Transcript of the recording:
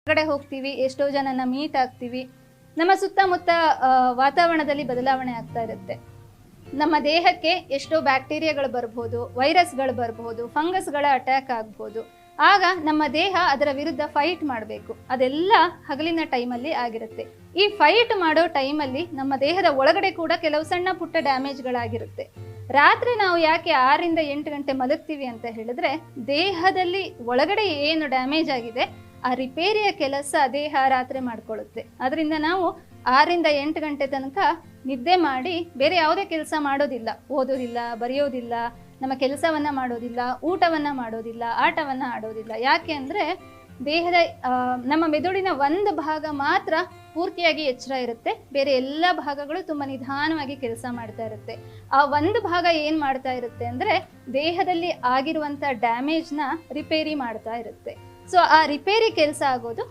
ಹೊರಗಡೆ ಹೋಗ್ತೀವಿ, ಎಷ್ಟೋ ಜನನ ಮೀಟ್ ಆಗ್ತೀವಿ. ನಮ್ಮ ಸುತ್ತಮುತ್ತ ವಾತಾವರಣದಲ್ಲಿ ಬದಲಾವಣೆ ಆಗ್ತಾ ಇರುತ್ತೆ. ನಮ್ಮ ದೇಹಕ್ಕೆ ಎಷ್ಟೋ ಬ್ಯಾಕ್ಟೀರಿಯಾಗಳು ಬರ್ಬೋದು, ವೈರಸ್ಗಳು ಬರ್ಬೋದು, ಫಂಗಸ್ಗಳ ಅಟ್ಯಾಕ್ ಆಗ್ಬೋದು. ಆಗ ನಮ್ಮ ದೇಹ ಅದರ ವಿರುದ್ಧ ಫೈಟ್ ಮಾಡಬೇಕು. ಅದೆಲ್ಲ ಹಗಲಿನ ಟೈಮಲ್ಲಿ ಆಗಿರುತ್ತೆ. ಈ ಫೈಟ್ ಮಾಡೋ ಟೈಮಲ್ಲಿ ನಮ್ಮ ದೇಹದ ಒಳಗಡೆ ಕೂಡ ಕೆಲವು ಸಣ್ಣ ಪುಟ್ಟ ಡ್ಯಾಮೇಜ್ಗಳಾಗಿರುತ್ತೆ. ರಾತ್ರಿ ನಾವು ಯಾಕೆ 6 ರಿಂದ 8 ಗಂಟೆ ಮಲಗ್ತೀವಿ ಅಂತ ಹೇಳಿದ್ರೆ, ದೇಹದಲ್ಲಿ ಒಳಗಡೆ ಏನು ಡ್ಯಾಮೇಜ್ ಆಗಿದೆ ಆ ರಿಪೇರಿಯ ಕೆಲಸ ದೇಹ ರಾತ್ರಿ ಮಾಡ್ಕೊಳ್ಳುತ್ತೆ. ಅದರಿಂದ ನಾವು 6 ರಿಂದ 8 ಗಂಟೆ ತನಕ ನಿದ್ದೆ ಮಾಡಿ ಬೇರೆ ಯಾವುದೇ ಕೆಲಸ ಮಾಡೋದಿಲ್ಲ, ಓದೋದಿಲ್ಲ, ಬರೆಯೋದಿಲ್ಲ, ನಮ್ಮ ಕೆಲಸವನ್ನ ಮಾಡೋದಿಲ್ಲ, ಊಟವನ್ನ ಮಾಡೋದಿಲ್ಲ, ಆಟವನ್ನ ಆಡೋದಿಲ್ಲ. ಯಾಕೆ ಅಂದ್ರೆ ದೇಹದ ನಮ್ಮ ಮೆದುಳಿನ ಒಂದು ಭಾಗ ಮಾತ್ರ ಪೂರ್ತಿಯಾಗಿ ಎಚ್ಚರ ಇರುತ್ತೆ, ಬೇರೆ ಎಲ್ಲ ಭಾಗಗಳು ತುಂಬಾ ನಿಧಾನವಾಗಿ ಕೆಲಸ ಮಾಡ್ತಾ ಇರುತ್ತೆ. ಆ ಒಂದು ಭಾಗ ಏನ್ ಮಾಡ್ತಾ ಇರುತ್ತೆ ಅಂದ್ರೆ ದೇಹದಲ್ಲಿ ಆಗಿರುವಂತ ಡ್ಯಾಮೇಜ್ನ ರಿಪೇರಿ ಮಾಡ್ತಾ ಇರುತ್ತೆ. ಸೊ ಆ ರಿಪೇರಿ ಕೆಲಸ ಆಗೋದು